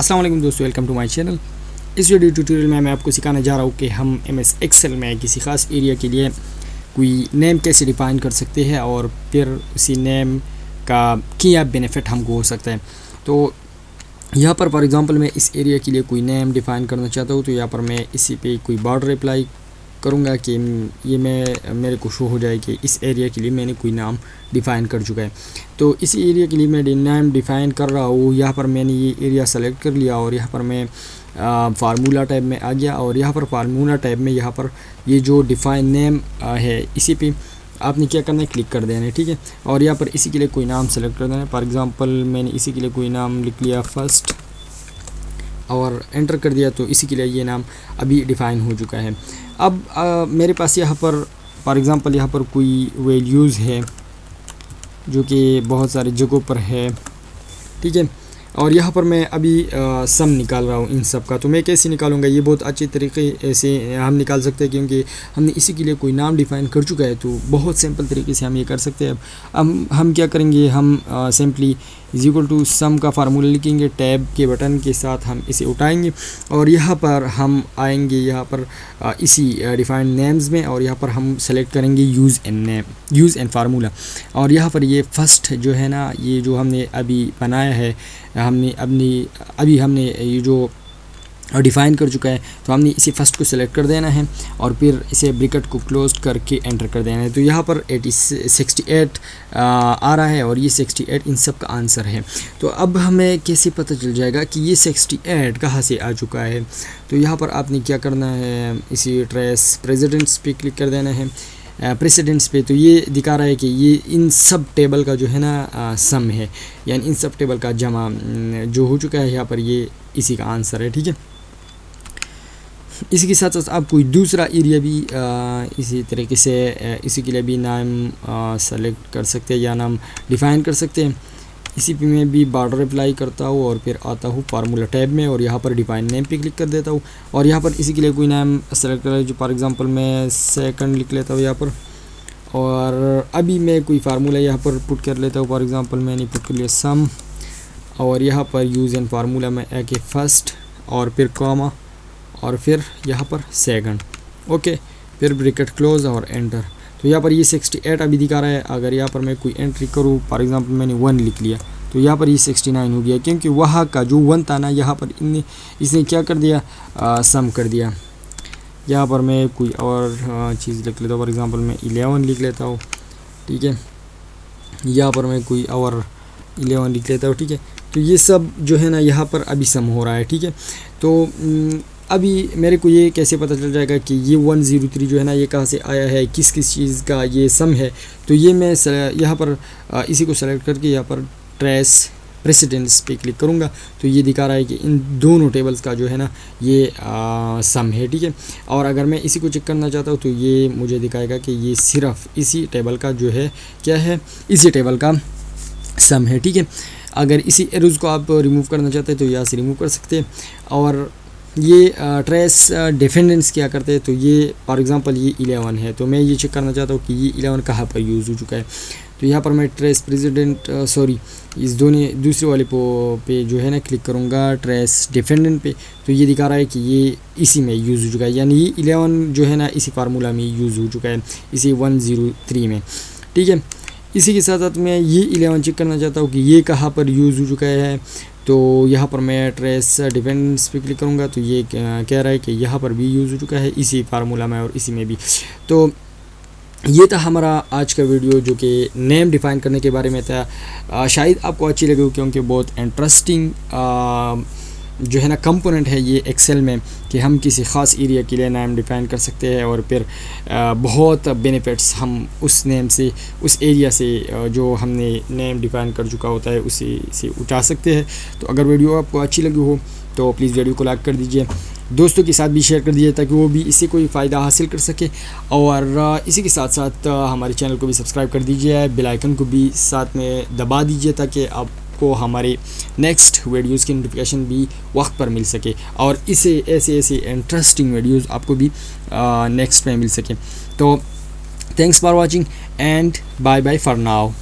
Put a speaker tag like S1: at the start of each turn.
S1: अस्सलाम वालेकुम दोस्तों, वेलकम टू माय चैनल। इस वीडियो ट्यूटोरियल में मैं आपको सिखाने जा रहा हूँ कि हम MS एक्सेल में किसी ख़ास एरिया के लिए कोई नेम कैसे डिफ़ाइन कर सकते हैं और फिर उसी नेम का क्या बेनिफिट हमको हो सकता है। तो यहाँ पर फॉर एग्ज़ाम्पल मैं इस एरिया के लिए कोई नेम डिफ़ाइन करना चाहता हूँ, तो यहाँ पर मैं इसी पे कोई बॉर्डर अप्लाई करूँगा कि ये मेरे को शो हो जाए कि इस एरिया के लिए मैंने कोई नाम डिफ़ाइन कर चुका है। तो इस एरिया के लिए मैं नाम डिफ़ाइन कर रहा हूँ। यहाँ पर मैंने ये एरिया सेलेक्ट कर लिया और यहाँ पर मैं फार्मूला टैब में आ गया और यहाँ पर फार्मूला टैब में यहाँ पर ये जो डिफ़ाइन नेम है इसी पे आपने क्या करना है, क्लिक कर देना है, ठीक है। और यहाँ पर इसी के लिए कोई नाम सेलेक्ट कर देना है। फॉर एग्ज़ाम्पल मैंने इसी के लिए कोई नाम लिख लिया फर्स्ट और एंटर कर दिया, तो इसी के लिए ये नाम अभी डिफ़ाइन हो चुका है। अब मेरे पास यहाँ पर फॉर एग्ज़ाम्पल यहाँ पर कोई वैल्यूज़ है जो कि बहुत सारी जगहों पर है, ठीक है। और यहाँ पर मैं अभी सम निकाल रहा हूँ इन सब का। तो मैं कैसे निकालूंगा, ये बहुत अच्छे तरीके से हम निकाल सकते हैं क्योंकि हमने इसी के लिए कोई नाम डिफ़ाइन कर चुका है। तो बहुत सिंपल तरीके से हम ये कर सकते हैं। अब हम क्या करेंगे, हम simply is equal to some का फार्मूला लिखेंगे, टैब के बटन के साथ हम इसे उठाएंगे और यहाँ पर हम आएंगे यहाँ पर इसी डिफाइंड नेम्स में और यहाँ पर हम सेलेक्ट करेंगे यूज़ एंड फार्मूला। और यहाँ पर ये फर्स्ट जो है ना, ये जो हमने अभी बनाया है, अभी हमने ये जो डिफ़ाइन कर चुका है, तो हमने इसे फर्स्ट को सिलेक्ट कर देना है और फिर इसे ब्रैकेट को क्लोज करके एंटर कर देना है। तो यहाँ पर 68 आ रहा है और ये 68 इन सब का आंसर है। तो अब हमें कैसे पता चल जाएगा कि ये 68 कहाँ से आ चुका है। तो यहाँ पर आपने क्या करना है, इसी ट्रेस प्रेसिडेंट्स पे क्लिक कर देना है, प्रेसिडेंट्स पे। तो ये दिखा रहा है कि ये इन सब टेबल का जो है ना सम है, यानी इन सब टेबल का जमा जो हो चुका है यहाँ पर, ये इसी का आंसर है, ठीक है। इसी के साथ साथ आप कोई दूसरा एरिया भी इसी तरीके से इसी के लिए भी नाम सेलेक्ट कर सकते हैं या नाम डिफ़ाइन कर सकते हैं। इसी पे मैं भी बॉर्डर अप्लाई करता हूँ और फिर आता हूँ फार्मूला टैब में और यहाँ पर डिफाइन नेम पे क्लिक कर देता हूँ और यहाँ पर इसी के लिए कोई नाम सेलेक्ट कर, जो फॉर एग्ज़ाम्पल मैं सेकंड लिख लेता हूँ यहाँ पर। और अभी मैं कोई फार्मूला यहाँ पर पुट कर लेता हूँ। फॉर एग्ज़ाम्पल मैंने पुट कर लिया सम और यहाँ पर यूज़ एंड फार्मूला में एक फर्स्ट और फिर कॉमा और फिर यहाँ पर सेकंड, ओके, फिर ब्रैकेट क्लोज और एंटर। तो यहाँ पर ये 68 अभी दिखा रहा है। अगर यहाँ पर मैं कोई एंट्री करूँ, फॉर एग्ज़ाम्पल मैंने 1 लिख लिया, तो यहाँ पर ये 69 हो गया क्योंकि वहाँ का जो 1 था ना, यहाँ पर इसने क्या कर दिया, सम कर दिया। यहाँ पर मैं कोई और चीज़ लिख लेता हूँ, फॉर एग्ज़ाम्पल मैं 11 लिख लेता हूँ, ठीक है। यहाँ पर मैं कोई और 11 लिख लेता हूँ, ठीक है। तो ये सब जो है ना यहाँ पर अभी सम हो रहा है, ठीक है। तो अभी मेरे को ये कैसे पता चल जाएगा कि ये 103 जो है ना, ये कहाँ से आया है, किस चीज़ का ये सम है। तो ये मैं यहाँ पर इसी को सेलेक्ट करके यहाँ पर ट्रेस प्रेसिडेंट्स पे क्लिक करूँगा, तो ये दिखा रहा है कि इन दोनों टेबल्स का जो है ना ये सम है, ठीक है। और अगर मैं इसी को चेक करना चाहता हूँ तो ये मुझे दिखाएगा कि ये सिर्फ इसी टेबल का जो है क्या है, इसी टेबल का सम है, ठीक है। अगर इसी एरोज़ को आप रिमूव करना चाहते हैं तो यहाँ से रिमूव कर सकते हैं। और ये ट्रेस डिफेंडेंट्स क्या करते हैं, तो ये फॉर एग्ज़ाम्पल ये 11 है, तो मैं ये चेक करना चाहता हूँ कि ये 11 कहाँ पर यूज़ हो चुका है। तो यहाँ पर मैं ट्रेस प्रेसिडेंट इस दूसरे वाले पे जो है ना क्लिक करूँगा, ट्रेस डिफेंडेंट पे। तो ये दिखा रहा है कि ये इसी में यूज़ हो चुका है, यानी ये 11 जो है ना इसी फार्मूला में यूज़ हो चुका है, इसी 103 में, ठीक है। इसी के साथ साथ मैं ये 11 चेक करना चाहता हूँ कि ये कहाँ पर यूज़ हो चुका है। तो यहाँ पर मैं ट्रेस डिफेंडेंट्स पे क्लिक करूँगा, तो ये कह रहा है कि यहाँ पर भी यूज़ हो चुका है इसी फार्मूला में और इसी में भी। तो ये था हमारा आज का वीडियो जो कि नेम डिफ़ाइन करने के बारे में था। शायद आपको अच्छी लगी क्योंकि बहुत इंटरेस्टिंग जो है ना कंपोनेंट है ये एक्सेल में कि हम किसी ख़ास एरिया के लिए नेम डिफ़ाइन कर सकते हैं और फिर बहुत बेनिफिट्स हम उस नेम से, उस एरिया से जो हमने नेम डिफ़ाइन कर चुका होता है उसी से उठा सकते हैं। तो अगर वीडियो आपको अच्छी लगी हो तो प्लीज़ वीडियो को लाइक कर दीजिए, दोस्तों के साथ भी शेयर कर दीजिए ताकि वो भी इससे कोई फ़ायदा हासिल कर सके। और इसी के साथ साथ हमारे चैनल को भी सब्सक्राइब कर दीजिए, बेल आइकन को भी साथ में दबा दीजिए ताकि आपको हमारे नेक्स्ट वीडियोज़ की नोटिफिकेशन भी वक्त पर मिल सके और इसे ऐसे इंटरेस्टिंग वीडियोज़ आपको भी नेक्स्ट में मिल सके। तो thanks for watching and bye bye for now.